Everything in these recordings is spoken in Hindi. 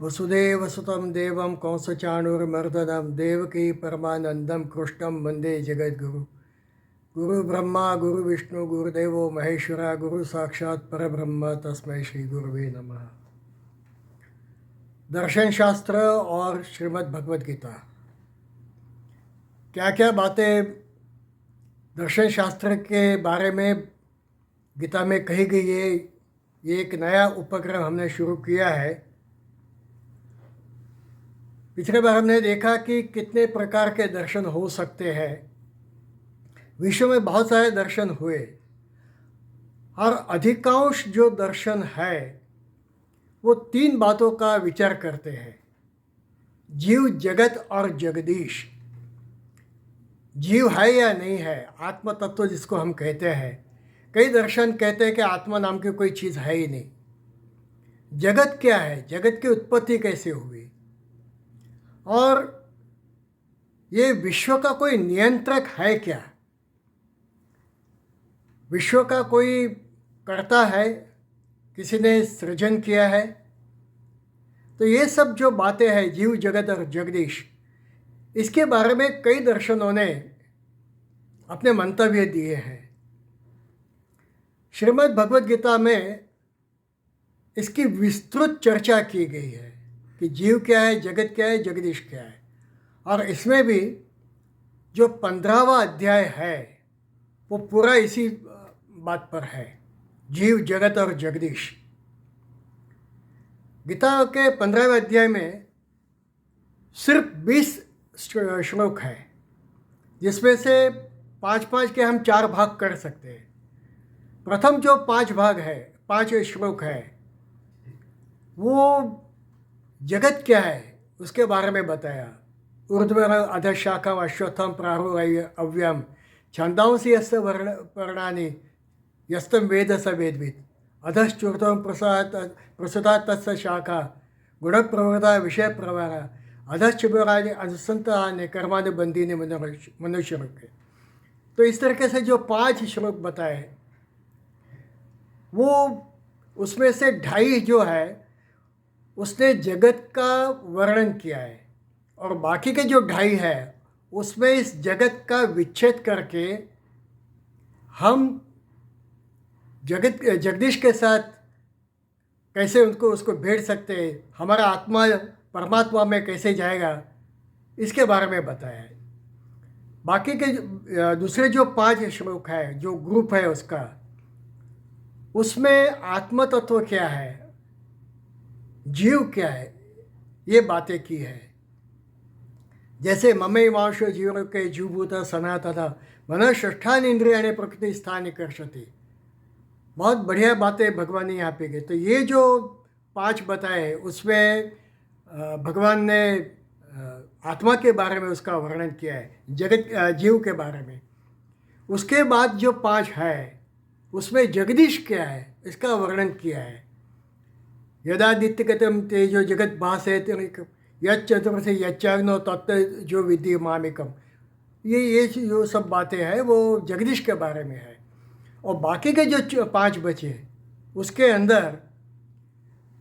वसुदेव सुतं देवं कंसचाणूरमर्दनं देवकी परमानंदं कृष्णं वंदे जगद्गुरु। गुरु ब्रह्मा गुरु विष्णु गुरुदेवो महेश्वरा गुरु साक्षात् परब्रह्म तस्मै श्री गुरुवे नमः। दर्शन शास्त्र और श्रीमद् भगवद गीता, क्या क्या बातें दर्शन शास्त्र के बारे में गीता में कही गई है। ये एक नया उपक्रम हमने शुरू किया है। पिछले बार हमने देखा कि कितने प्रकार के दर्शन हो सकते हैं। विश्व में बहुत सारे दर्शन हुए और अधिकांश जो दर्शन है वो तीन बातों का विचार करते हैं: जीव, जगत और जगदीश। जीव है या नहीं है, आत्म तत्व जिसको हम कहते हैं। कई दर्शन कहते हैं कि आत्मा नाम की कोई चीज़ है ही नहीं। जगत क्या है, जगत की उत्पत्ति कैसे हुई, और ये विश्व का कोई नियंत्रक है क्या, विश्व का कोई कर्ता है, किसी ने सृजन किया है। तो ये सब जो बातें हैं, जीव, जगत और जगदीश, इसके बारे में कई दर्शनों ने अपने मंतव्य दिए हैं। श्रीमद् भगवद गीता में इसकी विस्तृत चर्चा की गई है कि जीव क्या है, जगत क्या है, जगदीश क्या है। और इसमें भी जो 15वां अध्याय है वो पूरा इसी बात पर है, जीव, जगत और जगदीश। गीता के 15वें अध्याय में सिर्फ 20 श्लोक है, जिसमें से 5-5 के हम 4 भाग कर सकते हैं। प्रथम जो 5 भाग है, 5 श्लोक है, वो जगत क्या है उसके बारे में बताया। ऊर्ध्वर अधशाखा अश्वत्थम प्राहु अव्यम छंदांसी यस्य वर्णानि यस्तम वेद स वेदविद अधश्चूर्तम प्रसुता तत्स शाखा गुण प्रवृता विषय प्रवारा अधश्चुरानि अनुसंतानि कर्मानि बंधीनि मनुष्य के। तो इस तरीके से जो 5 श्लोक बताए, वो उसमें से 2.5 जो है उसने जगत का वर्णन किया है, और बाकी के जो 2.5 है उसमें इस जगत का विच्छेद करके हम जगदीश के साथ कैसे उसको भेड़ सकते हैं, हमारा आत्मा परमात्मा में कैसे जाएगा, इसके बारे में बताया है। बाकी के दूसरे जो 5 श्लोक है, जो ग्रुप है उसका, उसमें आत्म तत्व क्या है, जीव क्या है, ये बातें की है। जैसे ममैवांश जीव के जीवभूत सनातन मन षष्ठान इंद्रियाणि प्रकृति स्थान कर्षति। बहुत बढ़िया बातें भगवान ने यहाँ पे की। तो ये जो 5 बताए उसमें भगवान ने आत्मा के बारे में उसका वर्णन किया है, जगत जीव के बारे में। उसके बाद जो 5 है उसमें जगदीश क्या है इसका वर्णन किया है। यदादित्यगतम तेजो जगत भासयति यच्चतुर्थे यच्चाग्नो तत्व जो विद्धि मामिकम। ये जो सब बातें हैं वो जगदीश के बारे में है। और बाकी के जो 5 बचे उसके अंदर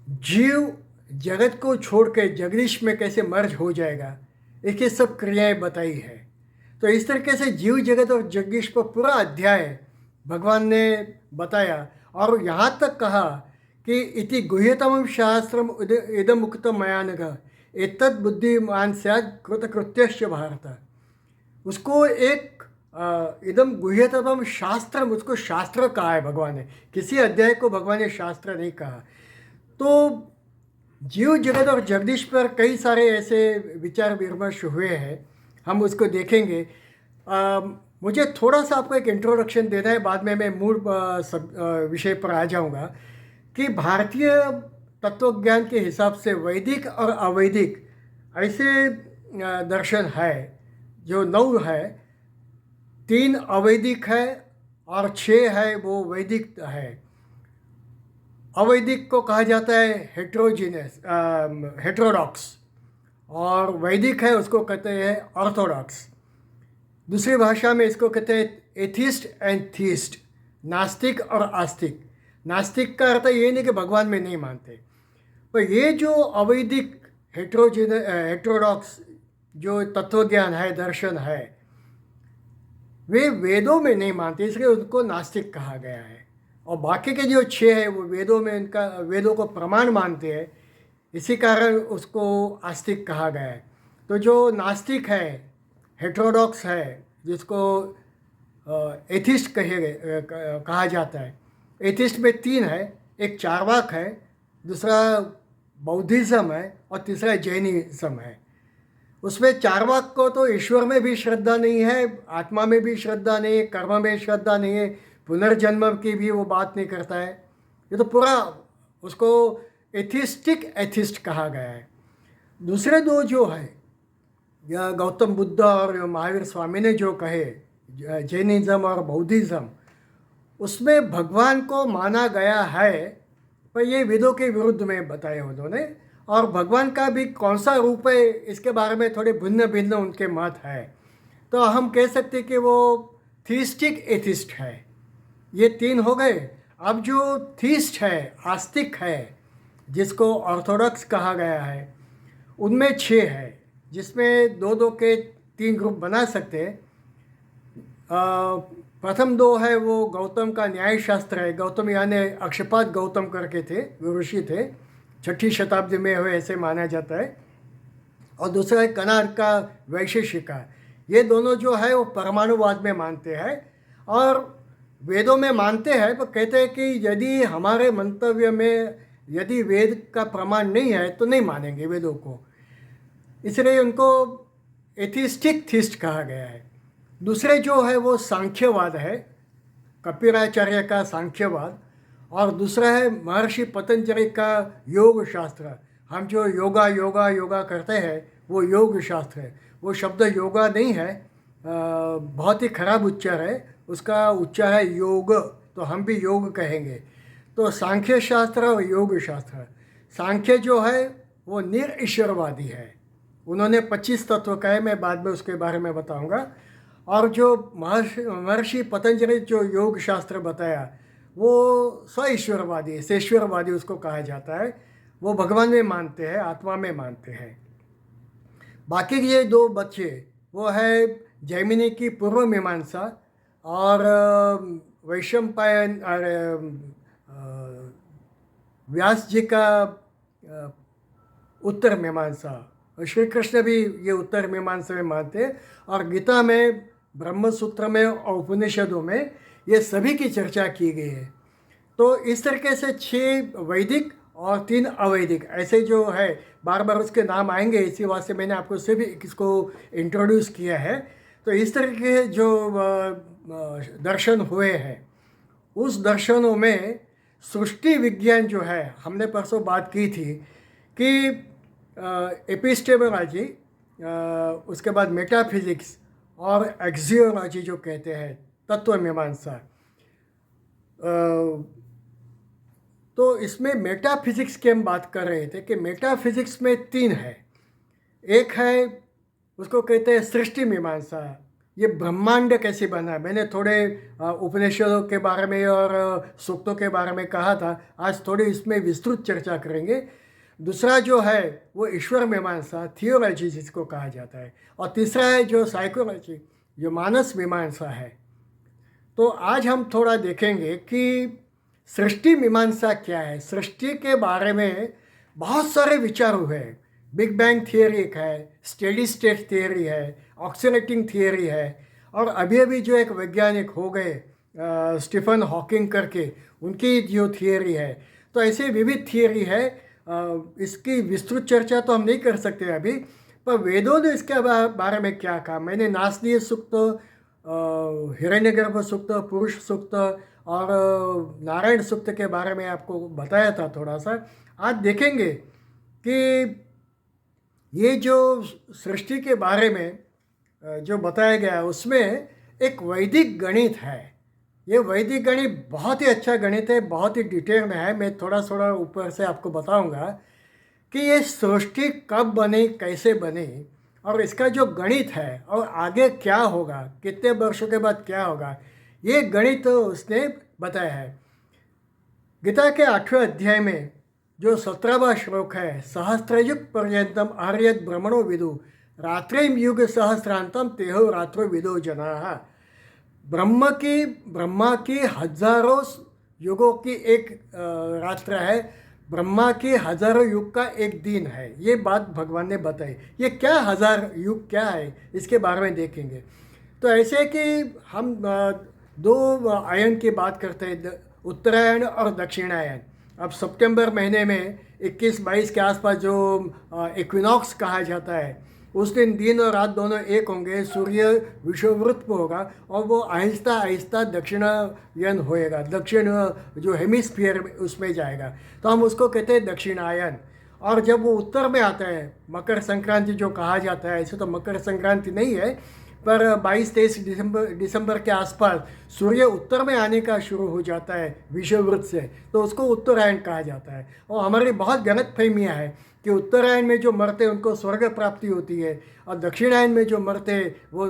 जीव जगत को छोड़ के जगदीश में कैसे मर्ज हो जाएगा, इसकी सब क्रियाएं बताई है। तो इस तरीके से जीव, जगत और जगदीश पर पूरा अध्याय भगवान ने बताया, और यहाँ तक कहा कि इति गुह्यतमं शास्त्रम इदम उक्तम मया नघ एतद् बुद्धिमान स्यात् कृतकृत्यश्च भारत। उसको एक इदम गुह्यतमं शास्त्र, उसको शास्त्र कहा है भगवान ने। किसी अध्याय को भगवान ने शास्त्र नहीं कहा। तो जीव, जगत और जगदीश पर कई सारे ऐसे विचार विमर्श हुए हैं, हम उसको देखेंगे। मुझे थोड़ा सा आपको एक इंट्रोडक्शन देना है, बाद में मैं मूल विषय पर आ जाऊंगा कि भारतीय तत्वज्ञान के हिसाब से वैदिक और अवैदिक ऐसे दर्शन है जो 9 है। 3 अवैदिक है और 6 है वो वैदिक है। अवैदिक को कहा जाता है हेट्रोडॉक्स, और वैदिक है उसको कहते हैं ऑर्थोडॉक्स। दूसरी भाषा में इसको कहते हैं एथिस्ट एंड थीस्ट, नास्तिक और आस्तिक। नास्तिक का अर्थ ये नहीं कि भगवान में नहीं मानते, पर ये जो अवैदिक हेट्रोडॉक्स जो तत्वज्ञान है, दर्शन है, वे वेदों में नहीं मानते, इसलिए उनको नास्तिक कहा गया है। और बाकी के जो छः है वो वेदों में उनका वेदों को प्रमाण मानते हैं, इसी कारण उसको आस्तिक कहा गया है। तो जो नास्तिक है, हेट्रोडॉक्स है, जिसको एथिस्ट कहा जाता है। एथिस्ट में तीन है, एक चार्वाक है, दूसरा बौद्धिज्म है और तीसरा जैनिज्म है। उसमें चार्वाक को तो ईश्वर में भी श्रद्धा नहीं है, आत्मा में भी श्रद्धा नहीं है, कर्म में श्रद्धा नहीं है, पुनर्जन्म की भी वो बात नहीं करता है। ये तो पूरा उसको एथिस्ट कहा गया है। दूसरे दो जो है, या गौतम बुद्ध और महावीर स्वामी ने जो कहे, जैनिज्म और बौद्धिज्म, उसमें भगवान को माना गया है, पर ये वेदों के विरुद्ध में बताया उन्होंने। और भगवान का भी कौन सा रूप है, इसके बारे में थोड़े भिन्न भिन्न उनके मत है। तो हम कह सकते हैं कि वो थीस्टिक एथिस्ट है। ये तीन हो गए। अब जो थीस्ट है, आस्तिक है, जिसको ऑर्थोडॉक्स कहा गया है, उनमें छः है, जिसमें दो दो के तीन ग्रुप बना सकते हैं। प्रथम दो है वो गौतम का न्याय शास्त्र है। गौतम यानी अक्षपाद गौतम करके थे, वो ऋषि थे, 6ठी शताब्दी में हुए ऐसे माना जाता है। और दूसरा है कनाड का वैशेषिका। ये दोनों जो है वो परमाणुवाद में मानते हैं और वेदों में मानते हैं, पर कहते हैं कि यदि हमारे मंतव्य में यदि वेद का प्रमाण नहीं है तो नहीं मानेंगे वेदों को, इसलिए उनको एथिस्टिक थीस्ट कहा गया है। दूसरे जो है वो सांख्यवाद है, कपिलाचार्य का सांख्यवाद, और दूसरा है महर्षि पतंजलि का योग शास्त्र। हम जो योगा योगा योगा करते हैं वो योग शास्त्र है। वो शब्द योगा नहीं है, बहुत ही खराब उच्चार है, उसका उच्चार है योग, तो हम भी योग कहेंगे। तो सांख्य शास्त्र और योग शास्त्र। सांख्य जो है वो निरीश्वरवादी है, उन्होंने 25 तत्व कहे, मैं बाद में उसके बारे में बताऊंगा। और जो महर्षि पतंजलि जो योग शास्त्र बताया वो स्वईश्वरवादी है, सेश्वरवादी उसको कहा जाता है। वो भगवान में मानते हैं, आत्मा में मानते हैं। बाकी ये दो बच्चे वो है जैमिनी की पूर्व मीमांसा और वैशंपायन और व्यास जी का उत्तर मीमांसा। श्री कृष्ण भी ये उत्तर मीमांसा में मानते हैं। और गीता में, ब्रह्म सूत्र में और उपनिषदों में ये सभी की चर्चा की गई है। तो इस तरीके से 6 वैदिक और 3 अवैदिक ऐसे जो है, बार बार उसके नाम आएंगे, इसी वास्ते मैंने आपको सिर्फ इसको इंट्रोड्यूस किया है। तो इस तरह के जो दर्शन हुए हैं, उस दर्शनों में सृष्टि विज्ञान जो है, हमने परसों बात की थी कि एपिस्टेमोलॉजी, उसके बाद मेटाफिजिक्स और एक्सियोलॉजी जो कहते हैं, तत्व मीमांसा। तो इसमें मेटाफिजिक्स की हम बात कर रहे थे कि मेटाफिजिक्स में 3 है। एक है उसको कहते हैं सृष्टि मीमांसा, ये ब्रह्मांड कैसे बना। मैंने थोड़े उपनिषदों के बारे में और सूक्तों के बारे में कहा था, आज थोड़ी इसमें विस्तृत चर्चा करेंगे। दूसरा जो है वो ईश्वर मीमांसा, थियोलॉजी जिसको कहा जाता है। और तीसरा है जो साइकोलॉजी, जो मानस मीमांसा है। तो आज हम थोड़ा देखेंगे कि सृष्टि मीमांसा क्या है। सृष्टि के बारे में बहुत सारे विचार हुए हैं। बिग बैंग थियरी एक है, स्टेडी स्टेट थियरी है, ऑक्सीलेटिंग थियरी है, और अभी अभी जो एक वैज्ञानिक हो गए स्टीफन हॉकिंग करके, उनकी जो थियरी है। तो ऐसे विविध थियरी है। इसकी विस्तृत चर्चा तो हम नहीं कर सकते अभी, पर वेदों ने इसके बारे में क्या कहा। मैंने नासदीय सूक्त, हिरण्यगर्भ सूक्त, पुरुष सूक्त और नारायण सूक्त के बारे में आपको बताया था थोड़ा सा। आज देखेंगे कि ये जो सृष्टि के बारे में जो बताया गया उसमें एक वैदिक गणित है। ये वैदिक गणित बहुत ही अच्छा गणित है, बहुत ही डिटेल में है। मैं थोड़ा थोड़ा ऊपर से आपको बताऊंगा कि ये सृष्टि कब बनी, कैसे बनी, और इसका जो गणित है और आगे क्या होगा, कितने वर्षों के बाद क्या होगा, ये गणित उसने बताया है। गीता के 8वें अध्याय में जो 17वां श्लोक है, सहस्त्रयुग पर्यंतम आर्यत ब्रह्मणो विदु रात्रिम युग सहस्रांतम तेहो रात्रो विदो जनाः। ब्रह्मा की हजारों युगों की एक रात्र है, ब्रह्मा के हजारों युग का एक दिन है। ये बात भगवान ने बताई। ये क्या हजार युग क्या है, इसके बारे में देखेंगे। तो ऐसे कि हम दो आयन की बात करते हैं, उत्तरायण और दक्षिणायन। अब सितंबर महीने में 21-22 के आसपास जो इक्विनॉक्स कहा जाता है, उस दिन और रात दोनों एक होंगे, सूर्य विषुववृत्त पर होगा और वो आहिस्ता आहिस्ता दक्षिणायन होएगा, दक्षिण जो हेमिस्फीयर उसमें जाएगा, तो हम उसको कहते हैं दक्षिणायन। और जब वो उत्तर में आता है, मकर संक्रांति जो कहा जाता है, ऐसे तो मकर संक्रांति नहीं है, पर 22-23 दिसंबर के आसपास सूर्य उत्तर में आने का शुरू हो जाता है विषुववृत्त से, तो उसको उत्तरायण कहा जाता है। और हमारी बहुत गलत फहमियाँ है कि उत्तरायण में जो मरते हैं उनको स्वर्ग प्राप्ति होती है, और दक्षिणायन में जो मरते हैं वो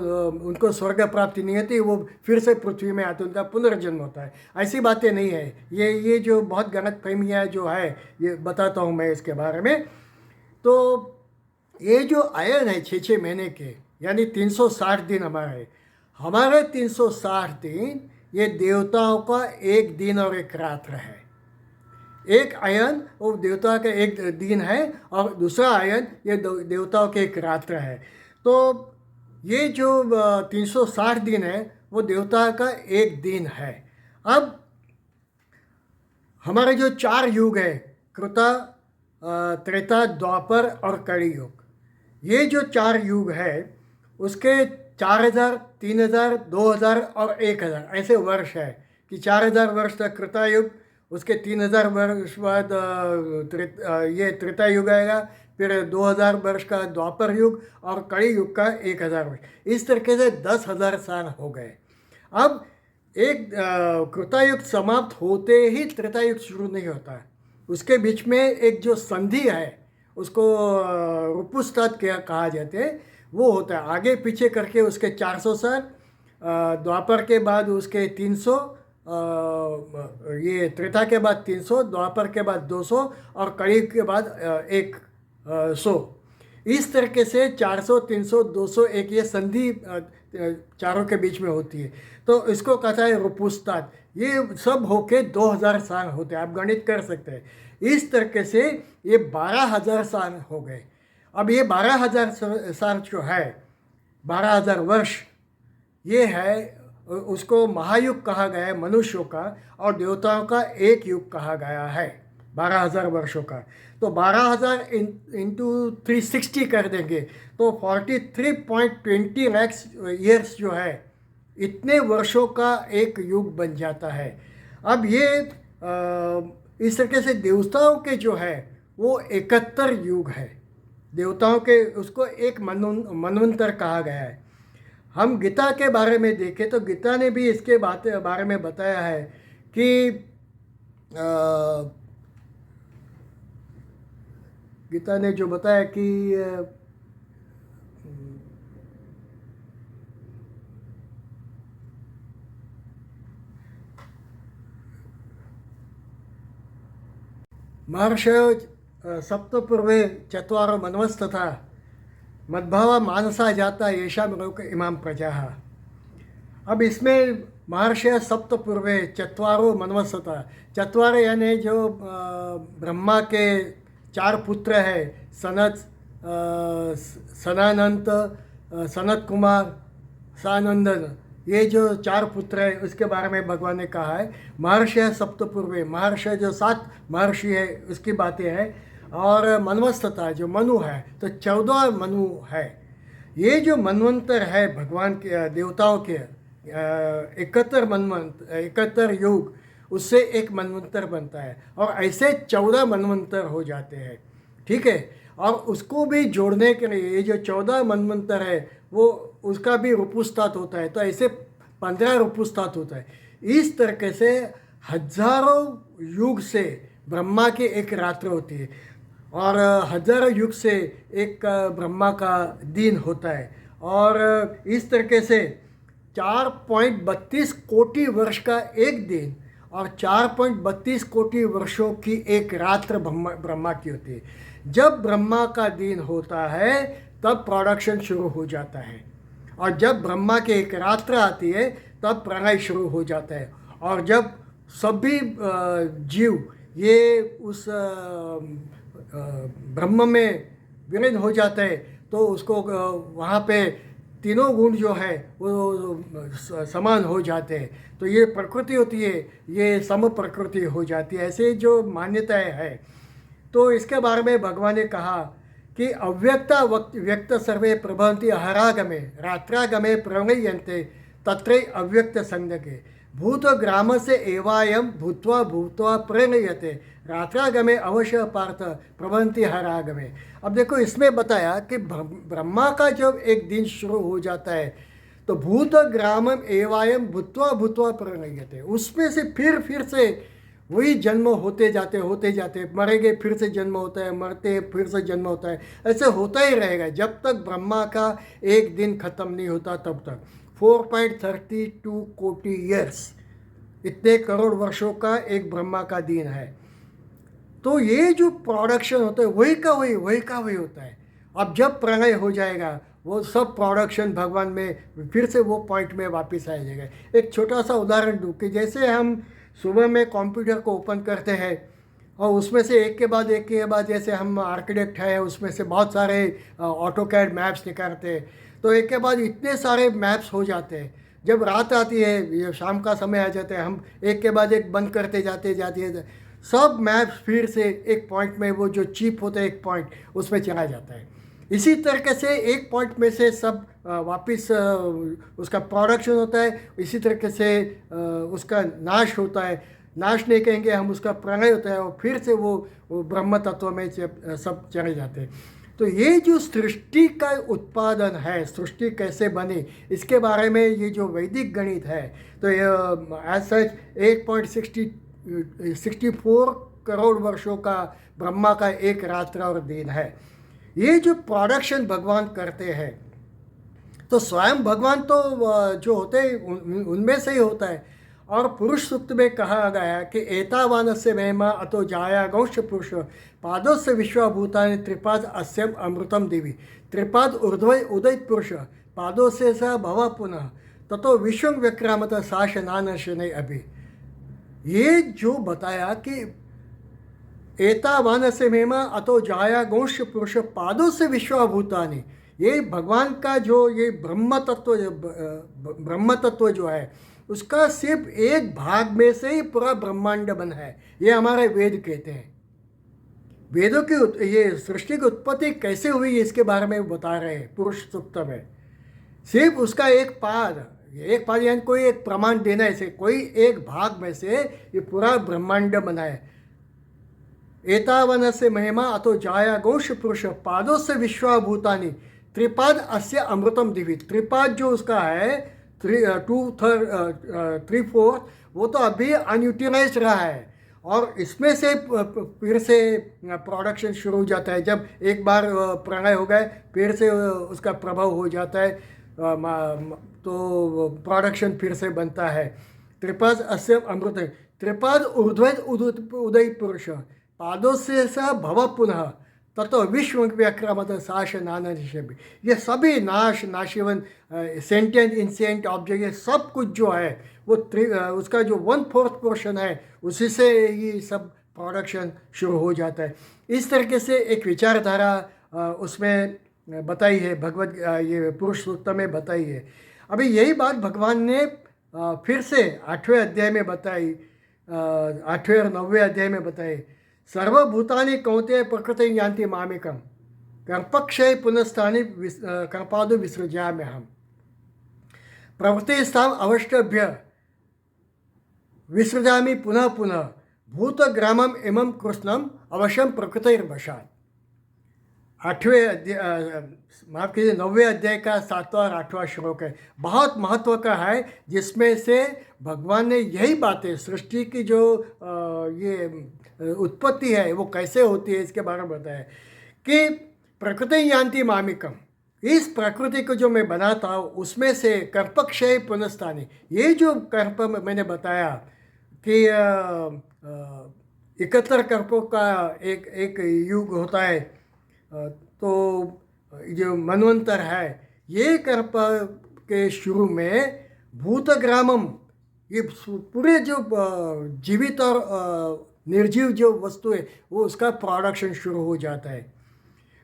उनको स्वर्ग प्राप्ति नहीं होती, वो फिर से पृथ्वी में आते, उनका पुनर्जन्म होता है। ऐसी बातें नहीं है। ये जो बहुत गलत फहमियाँ जो है, ये बताता हूँ मैं इसके बारे में। तो ये जो आयन है 6-6 महीने के, यानी 360 दिन हमारे 360 दिन ये देवताओं का एक दिन और एक रात्र है। एक आयन वो देवता का एक दिन है और दूसरा आयन ये देवताओं के एक रात्र है। तो ये जो 360 दिन है वो देवता का एक दिन है। अब हमारे जो 4 युग है, कृता, त्रेता, द्वापर और कली युग, ये जो 4 युग है उसके 4000, 3000, 2000 और 1000 ऐसे वर्ष है कि 4000 वर्ष तक कृता युग, उसके 3000 वर्ष बाद ये त्रेता युग आएगा, फिर 2000 वर्ष का द्वापर युग और कली युग का 1000 वर्ष। इस तरीके से 10,000 साल हो गए। अब एक कृतायुग समाप्त होते ही त्रेतायुग शुरू नहीं होता, उसके बीच में एक जो संधि है उसको रुपुस्तात क्या कहा जाते हैं, वो होता है। आगे पीछे करके उसके 400 साल, द्वापर के बाद उसके 300, ये त्रेता के बाद 300, द्वापर के बाद 200 और कली के बाद 100। इस तरीके से 400, 300, 200, एक ये संधि चारों के बीच में होती है। तो इसको कहता है रुपुस्तात। ये सब होके 2000 साल होते हैं, आप गणित कर सकते हैं। इस तरीके से ये 12,000 साल हो गए। अब ये 12,000 साल जो है, 12,000 वर्ष, ये है, उसको महायुग कहा गया है मनुष्यों का, और देवताओं का एक युग कहा गया है 12,000 वर्षों का। तो 12,000 इंटू 360 कर देंगे तो 43.20 लाख ईयर्स जो है, इतने वर्षों का एक युग बन जाता है। अब ये इस तरीके से देवताओं के जो है वो 71 युग है। देवताओं के उसको एक मनवंतर कहा गया है। हम गीता के बारे में देखें तो गीता ने भी इसके बारे में बताया है कि गीता ने जो बताया कि महर्षयो सप्तपूर्वे चत्वारो मनवस्तथा मद्भावा मानसा जाता येषां लोक इमां प्रजा। अब इसमें महर्षय सप्तपूर्वे चत्वारो मनवस्तथा, चत्वारे यानी जो ब्रह्मा के 4 पुत्र है, सनत, सनानंत, सनत कुमार, सानंदन, ये जो 4 पुत्र है उसके बारे में भगवान ने कहा है महर्षय सप्तपूर्वे। महर्षय जो 7 महर्षि है उसकी बातें हैं, और मनवस्तता जो मनु है तो 14 मनु है। ये जो मनवंतर है भगवान के देवताओं के 71 युग, उससे एक मनवंतर बनता है, और ऐसे 14 मनवंतर हो जाते हैं। ठीक है, और उसको भी जोड़ने के लिए ये जो 14 मनवंतर है वो उसका भी रुपुस्तात होता है, तो ऐसे 15 रुपुस्तात होता है। इस तरीके से हजारों युग से ब्रह्मा की एक रात्र होती है, और हजारों युग से एक ब्रह्मा का दिन होता है, और इस तरीके से 4.32 कोटि वर्ष का एक दिन और 4.32 कोटि वर्षों की एक रात्र ब्रह्मा की होती है। जब ब्रह्मा का दिन होता है तब प्रोडक्शन शुरू हो जाता है, और जब ब्रह्मा की एक रात्र आती है तब प्रलय शुरू हो जाता है। और जब सभी जीव ये उस ब्रह्म में विलीन हो जाते हैं तो उसको वहाँ पे तीनों गुण जो है वो समान हो जाते हैं। तो ये प्रकृति होती है, ये सम प्रकृति हो जाती है, ऐसे जो मान्यताएं है। तो इसके बारे में भगवान ने कहा कि अव्यक्ता व्यक्त सर्वे प्रभवन्ति अहरागमे रात्रागमे प्रलयन्ते तत्रै अव्यक्त संज्ञके भूत ग्राम से एवायम भूत्वा भूत्वा प्रलयते रात्रागमे अवश्य पार्थ प्रभवन्ति हरागमे। अब देखो इसमें बताया कि ब्रह्मा का जब एक दिन शुरू हो जाता है तो भूत ग्रामम एवायम भूत्वा भूत्वा प्रलयते, उसमें से फिर से वही जन्म होते जाते मरेंगे, फिर से जन्म होता है, मरते फिर से जन्म होता है, ऐसे होता ही रहेगा जब तक ब्रह्मा का एक दिन खत्म नहीं होता तब तक। 4.32 कोटि ईयर्स, इतने करोड़ वर्षों का एक ब्रह्मा का दिन है। तो ये जो प्रोडक्शन होता है वही का वही होता है। अब जब प्रलय हो जाएगा वो सब प्रोडक्शन भगवान में फिर से वो पॉइंट में वापस आ जाएगा। एक छोटा सा उदाहरण दूँ कि जैसे हम सुबह में कंप्यूटर को ओपन करते हैं और उसमें से एक के बाद जैसे हम आर्किटेक्ट है उसमें से बहुत सारे ऑटोकैड मैप्स निकालते हैं, तो एक के बाद इतने सारे मैप्स हो जाते हैं। जब रात आती है, ये शाम का समय आ जाता है, हम एक के बाद एक बंद करते जाते सब मैप्स फिर से एक पॉइंट में, वो जो चिप होता है एक पॉइंट, उसमें चला जाता है। इसी तरीके से एक पॉइंट में से सब वापस उसका प्रोडक्शन होता है, इसी तरीके से उसका नाश होता है। नाश नहीं कहेंगे हम, उसका प्रलय होता है और फिर से वो ब्रह्म तत्व में सब चले जाते हैं। तो ये जो सृष्टि का उत्पादन है, सृष्टि कैसे बनी, इसके बारे में ये जो वैदिक गणित है, तो एज सच 8.64 करोड़ वर्षों का ब्रह्मा का एक रात्र और दिन है। ये जो प्रोडक्शन भगवान करते हैं तो स्वयं भगवान तो जो होते हैं उनमें से ही होता है। और पुरुष सूक्त में कहा गया कि एतावान से महिमा अतो जाया गौश पुरुष पादों से विश्वभूतानि त्रिपाद अस्यम अमृतम देवी त्रिपाद ऊर्ध्वय उदय पुरुष पादों से स भव पुनः ततो विश्व व्यक्रामत साशनान शनै अभि। ये जो बताया कि एतावान से महिमा अतो जाया गौश पुरुष पादों से विश्वभूतानि, ये भगवान का जो ये ब्रह्म तत्व जो है उसका सिर्फ एक भाग में से ही पूरा ब्रह्मांड बना है। ये हमारे वेद कहते हैं। वेदों की ये सृष्टि की उत्पत्ति कैसे हुई इसके बारे में बता रहे हैं पुरुष सूक्त में। सिर्फ उसका एक पाद यानी कोई एक प्रमाण देना है, कोई एक भाग में से ये पूरा ब्रह्मांड बना है। एतावन से महिमा अतो जाया गौश पुरुष पादों से विश्वभूतानि त्रिपाद अस्य अमृतम दिवी। त्रिपाद जो उसका है 3/4 वो तो अभी अनयूटिलाइज रहा है, और इसमें से फिर से प्रोडक्शन शुरू हो जाता है। जब एक बार प्रलय हो गए फिर से उसका प्रभाव हो जाता है, तो प्रोडक्शन फिर से बनता है। त्रिपाद अस्य अमृत, त्रिपाद ऊर्ध्व उदय पुरुष पादों से स भव पुनः ततो विश्व व्याक्रामत साश नाना निशबी। ये सभी नाशिवन सेंटेंट इंसेंट ऑब्जेक्ट, ये सब कुछ जो है वो उसका जो 1/4 पोर्शन है उसी से ये सब प्रोडक्शन शुरू हो जाता है। इस तरीके से एक विचारधारा उसमें बताई है भगवत ये पुरुष सूक्त में बताई है। अभी यही बात भगवान ने फिर से 8वें अध्याय में बताई, 8वें और 9वें अध्याय में बताई। सर्वभूतानि कौन्तेय प्रकृति यान्ति मामेकम कर्पक्षय पुनस्तानि कर्पादु विसृजाम्यहम् प्रवृत्तिस्थाम अवष्टभ्य विसृजामि पुनः पुनः भूतग्रामम इमं कृष्णम अवश्यम प्रकृतिर्वशात्। 8वें अध्याय माफ कीजिए 9वें अध्याय का 7वां और 8वां श्लोक है, बहुत महत्व का है, जिसमें से भगवान ने यही बातें सृष्टि की जो ये उत्पत्ति है वो कैसे होती है इसके बारे में बताया कि प्रकृति यान्ति मामिकम, इस प्रकृति को जो मैं बनाता हूँ उसमें से कर्पक्षय पुनस्तानी, ये जो कर्प मैंने बताया कि 71 कल्पों का एक एक युग होता है। तो जो मनवंतर है, ये कल्प के शुरू में भूतग्रामम, ये पूरे जो जीवित और निर्जीव जो वस्तु है वो उसका प्रोडक्शन शुरू हो जाता है।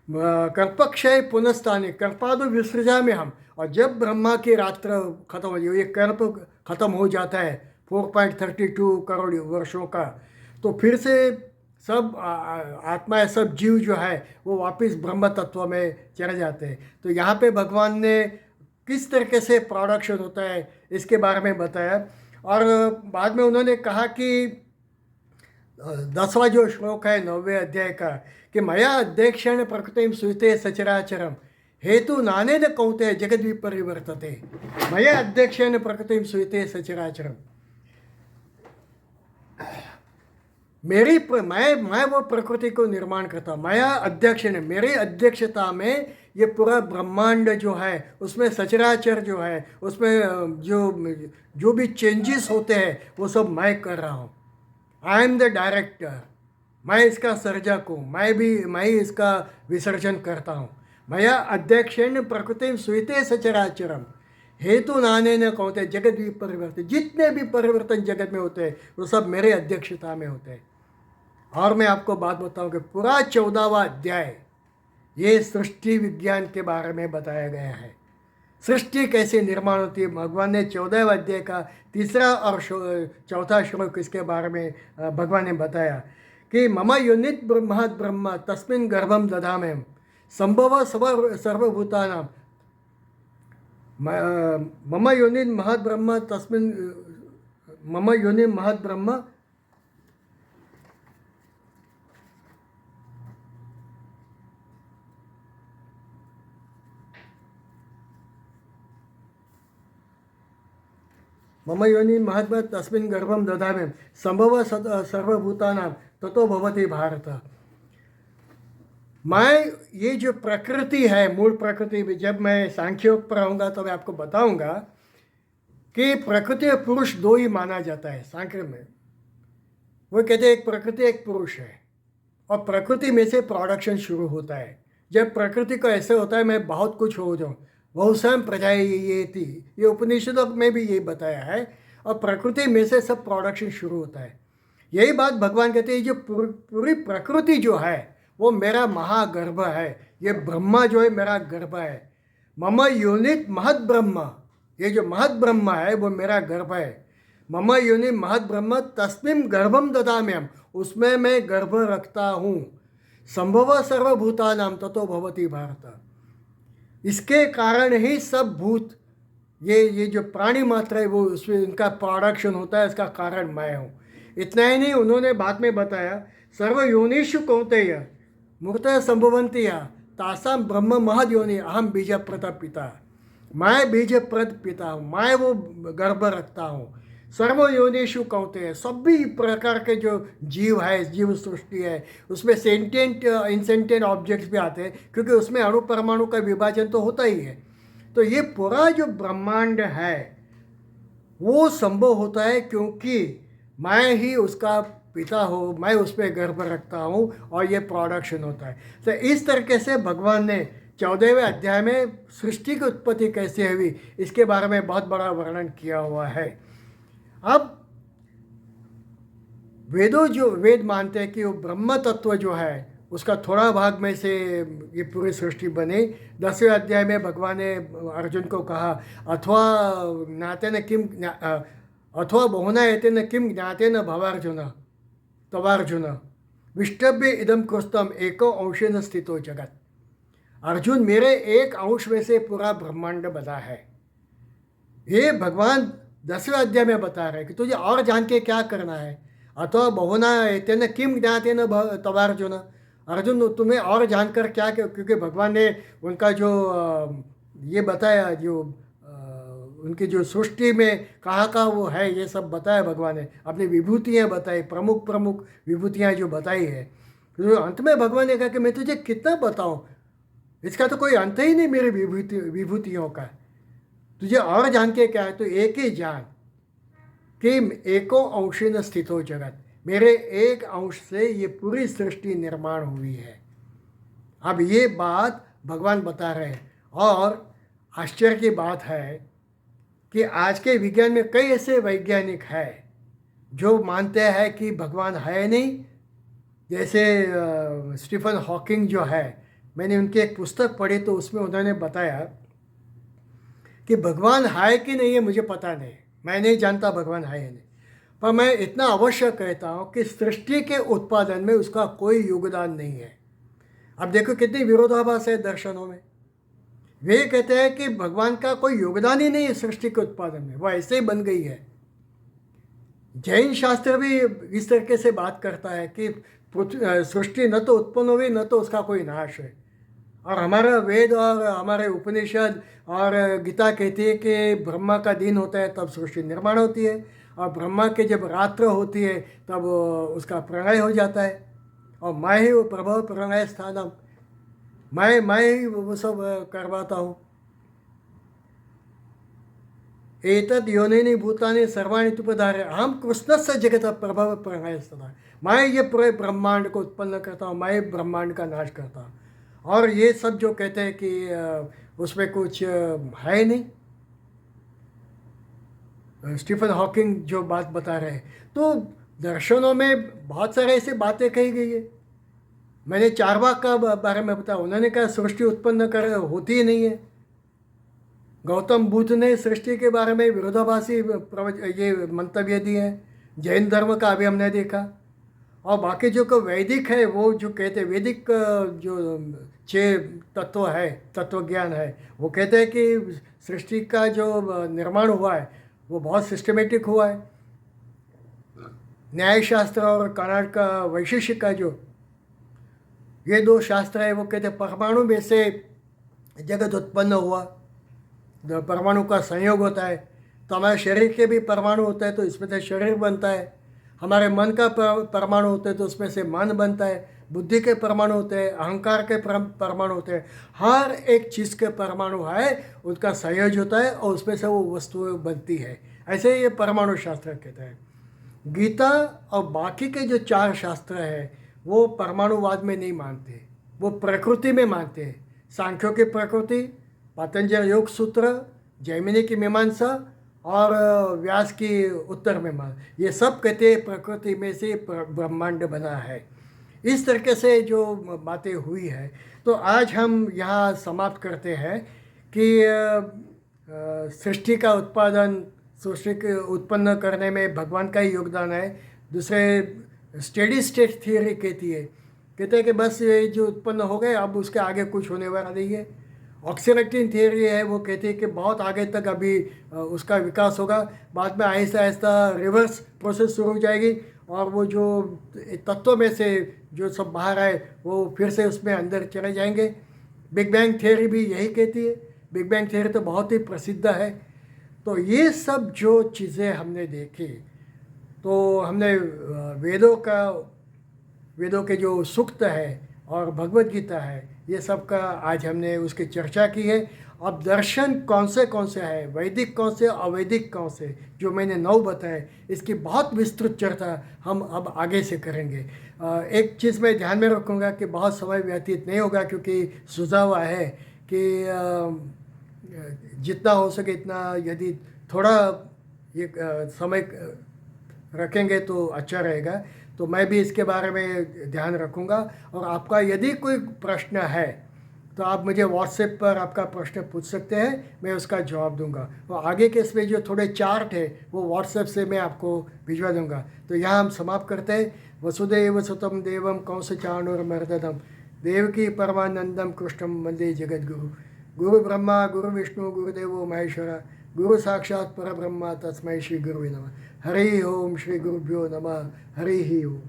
कल्पक्षय पुनस्तानी कल्पादो विसृजा में हम, और जब ब्रह्मा की रात्र खत्म हो जाए, ये कल्प खत्म हो जाता है 4.32 करोड़ वर्षों का, तो फिर से सब आत्मा, सब जीव जो है वो वापस ब्रह्म तत्व में चले जाते हैं। तो यहाँ पे भगवान ने किस तरीके से प्रोडक्शन होता है इसके बारे में बताया। और बाद में उन्होंने कहा कि 10वां जो श्लोक है 9वें अध्याय का, कि मया अध्यक्षेण प्रकृतिम सुते सचराचरम हेतु नाने न कौते जगद विपरिवर्तते। मया अध्यक्षेण प्रकृतिम सुते सचराचरम, मैं वो प्रकृति को निर्माण करता हूँ। मया अध्यक्ष ने, मेरी अध्यक्षता में ये पूरा ब्रह्मांड जो है उसमें सचराचर जो है उसमें जो भी चेंजेस होते हैं वो सब मैं कर रहा हूँ। आई एम द डायरेक्टर, मैं इसका सर्जक हूँ, मैं ही इसका विसर्जन करता हूँ। मया अध्यक्षेण प्रकृति सुते सचराचरम हेतु नाने न कौते जगत भी परिवर्तन, जितने भी परिवर्तन जगत में होते हैं वो सब मेरे अध्यक्षता में होते हैं। और मैं आपको बात बताऊं कि पूरा 14वां अध्याय ये सृष्टि विज्ञान के बारे में बताया गया है। सृष्टि कैसे निर्माण होती है, भगवान ने 14वें अध्याय का 3रा और 4था श्लोक इसके बारे में भगवान ने बताया कि मम योनित महद ब्रह्म तस्मिन् गर्भम दधामि संभव सर्वभूतानां, मम योनित महद ब्रह्म तस्मिन्, मम योनि महद ब्रह्म मम योनि महात्मा तस्मिन् गर्भम दधामि संभव सर्वभूतानां ततो भवति भारत। मैं ये जो प्रकृति है, मूल प्रकृति भी, जब मैं सांख्योग पर आऊँगा तो मैं आपको बताऊँगा कि प्रकृति और पुरुष दो ही माना जाता है सांख्य में। वो कहते हैं एक प्रकृति एक पुरुष है, और प्रकृति में से प्रोडक्शन शुरू होता है। जब प्रकृति को ऐसे होता है मैं बहुत कुछ हो जाऊँ, बहुसम प्रजाएं ये थी, ये उपनिषदों में भी ये बताया है, और प्रकृति में से सब प्रोडक्शन शुरू होता है। यही बात भगवान कहते हैं, जो पूरी प्रकृति जो है वो मेरा महागर्भ है, ये ब्रह्मा जो है मेरा गर्भ है। मम योनित महद ब्रह्म, ये जो महद ब्रह्म है वो मेरा गर्भ है। मम योनि महद ब्रह्म तस्मिन् गर्भम ददाम्यहम्, उसमें मैं गर्भ रखता हूँ। संभव सर्वभूतानां ततो भवति भारत, इसके कारण ही सब भूत, ये जो प्राणी मात्र है वो उसमें इनका प्रोडक्शन होता है, इसका कारण मैं हूँ। इतना ही नहीं, उन्होंने बाद में बताया सर्व योनिषु कौन्तेय मूर्तयः संभवन्ति तासां ब्रह्म महद योनि अहम बीजप्रद पिता, मैं बीजप्रद पिता हूँ, मैं वो गर्भ रखता हूँ। सर्व योनिषु कौन्तेय, सभी प्रकार के जो जीव है, जीव सृष्टि है, उसमें सेंटेंट इनसेंटेंट ऑब्जेक्ट्स भी आते हैं, क्योंकि उसमें अणु परमाणु का विभाजन तो होता ही है। तो ये पूरा जो ब्रह्मांड है वो संभव होता है क्योंकि मैं ही उसका पिता हूँ, मैं उस पर गर्भ रखता हूँ, और ये प्रोडक्शन होता है। तो इस तरीके से भगवान ने 14वें अध्याय में सृष्टि की उत्पत्ति कैसे हुई इसके बारे में बहुत बड़ा वर्णन किया हुआ है। अब वेद मानते हैं कि वो ब्रह्म तत्व जो है उसका थोड़ा भाग में से ये पूरी सृष्टि बनी। 10वें अध्याय में भगवान ने अर्जुन को कहा अथवा ज्ञातेन किम अथवा बहुना एतेन किम ज्ञातेन भवार्जुन तवार्जुन विष्टभ्य इदम कृष्तम एको अंशेन स्थितो जगत। अर्जुन, मेरे एक अंश में से पूरा ब्रह्मांड बना है। ये भगवान 10वें अध्याय में बता रहे हैं कि तुझे और जान के क्या करना है। अथवा बहुना एतेन किम ज्ञातेन तवार्जुन, अर्जुन तुम्हें और जानकर क्या, क्योंकि भगवान ने उनका जो ये बताया, जो उनकी जो सृष्टि में कहाँ वो है ये सब बताया भगवान ने, अपनी विभूतियाँ बताई, प्रमुख प्रमुख विभूतियाँ जो बताई है। तो अंत में भगवान ने कहा कि मैं तुझे कितना बताऊँ, इसका तो कोई अंत ही नहीं मेरी विभूतियों का, तुझे और जान के क्या है। तो एक ही जान कि एको अंशेन स्थितो जगत, मेरे एक अंश से ये पूरी सृष्टि निर्माण हुई है। अब ये बात भगवान बता रहे हैं। और आश्चर्य की बात है कि आज के विज्ञान में कई ऐसे वैज्ञानिक हैं जो मानते हैं कि भगवान है नहीं। जैसे स्टीफन हॉकिंग जो है, मैंने उनकी एक पुस्तक पढ़ी तो उसमें उन्होंने बताया कि भगवान है कि नहीं है मुझे पता नहीं, मैं नहीं जानता भगवान है या नहीं, पर मैं इतना अवश्य कहता हूँ कि सृष्टि के उत्पादन में उसका कोई योगदान नहीं है। अब देखो कितनी विरोधाभास है दर्शनों में। वे कहते हैं कि भगवान का कोई योगदान ही नहीं है सृष्टि के उत्पादन में, वह ऐसे ही बन गई है। जैन शास्त्र भी इस तरीके से बात करता है कि सृष्टि न तो उत्पन्न हुई न तो उसका कोई नाश है। और हमारा वेद और हमारे उपनिषद और गीता कहती है कि ब्रह्मा का दिन होता है तब सृष्टि निर्माण होती है, और ब्रह्मा के जब रात्र होती है तब उसका प्रलय हो जाता है। और मैं ही वो प्रभव प्रलय स्थानम, मैं ही वो सब करवाता हूँ। एतद् योनिनि भूतानि सर्वाणि तुपधार्य अहम कृष्णस्य जगत प्रभव प्रलय स्थान, मैं ये पूरे ब्रह्मांड को उत्पन्न करता हूँ, मैं ब्रह्मांड का नाश करता हूँ। और ये सब जो कहते हैं कि उसमें कुछ है नहीं, स्टीफन हॉकिंग जो बात बता रहे हैं, तो दर्शनों में बहुत सारे ऐसे बातें कही गई है। मैंने चारवाक का बारे में बताया, उन्होंने कहा सृष्टि उत्पन्न कर होती ही नहीं है। गौतम बुद्ध ने सृष्टि के बारे में विरोधाभासी ये मंतव्य दिए हैं। जैन धर्म का अभी हमने देखा। और बाकी जो को वैदिक है वो जो कहते हैं, वैदिक जो 6 तत्व है, तत्व ज्ञान है, वो कहते हैं कि सृष्टि का जो निर्माण हुआ है वो बहुत सिस्टमेटिक हुआ है। न्यायशास्त्र और कर्नाटक का वैशेषिक का जो ये 2 शास्त्र है वो कहते हैं परमाणु में से जगत उत्पन्न हुआ, परमाणु का संयोग होता है। तो हमारे शरीर के भी परमाणु होता है तो इसमें से शरीर बनता है। हमारे मन का परमाणु होते हैं तो उसमें से मन बनता है। बुद्धि के परमाणु होते हैं, अहंकार के परमाणु होते हैं। हर एक चीज़ के परमाणु है, उसका संयोज होता है और उसमें से वो वस्तु बनती है। ऐसे ही ये परमाणु शास्त्र कहते हैं। गीता और बाकी के जो 4 शास्त्र हैं वो परमाणुवाद में नहीं मानते, वो प्रकृति में मानते हैं। सांख्यों की प्रकृति, पतंजलि योग सूत्र, जैमिनी की मीमांसा और व्यास की उत्तर मीमांसा, ये सब कहते हैं प्रकृति में से ब्रह्मांड बना है। इस तरीके से जो बातें हुई है, तो आज हम यहाँ समाप्त करते हैं कि सृष्टि का उत्पादन, सृष्टि के उत्पन्न करने में भगवान का ही योगदान है। दूसरे स्टेडी स्टेट थियरी कहती है, कहते हैं कि बस ये जो उत्पन्न हो गए अब उसके आगे कुछ होने वाला नहीं है। ऑक्सीरेक्टिन थियरी है, वो कहती है कि बहुत आगे तक अभी उसका विकास होगा, बाद में आहिस्ता आहिस्ता रिवर्स प्रोसेस शुरू हो जाएगी और वो जो तत्वों में से जो सब बाहर आए वो फिर से उसमें अंदर चले जाएंगे। बिग बैंग थियरी भी यही कहती है। बिग बैंग थियरी तो बहुत ही प्रसिद्ध है। तो ये सब जो चीज़ें हमने देखी, तो हमने वेदों के जो सूक्त है और भगवत गीता है, ये सब का आज हमने उसकी चर्चा की है। अब दर्शन कौन से हैं, वैदिक कौन से, अवैदिक कौन से, जो मैंने 9 बताए, इसकी बहुत विस्तृत चर्चा हम अब आगे से करेंगे। एक चीज़ मैं ध्यान में रखूँगा कि बहुत समय व्यतीत नहीं होगा, क्योंकि सुझाव है कि जितना हो सके इतना यदि थोड़ा ये समय रखेंगे तो अच्छा रहेगा। तो मैं भी इसके बारे में ध्यान रखूँगा। और आपका यदि कोई प्रश्न है तो आप मुझे व्हाट्सएप पर आपका प्रश्न पूछ सकते हैं, मैं उसका जवाब दूंगा। और आगे के इसमें जो थोड़े चार्ट है वो व्हाट्सएप से मैं आपको भिजवा दूंगा। तो यहाँ हम समाप्त करते हैं। वसुदेव सुतम देवम कंस चाणूरमर्दनम देवकी परमानंदम कृष्णम वंदे जगद्गुरु। गुरु ब्रह्मा गुरु विष्णु गुरुदेवो महेश्वरा गुरु साक्षात् परब्रह्म तस्मै श्री गुरुवे नमः। हरि ओम श्री गुरुभ्यो नमः। हरि ओम।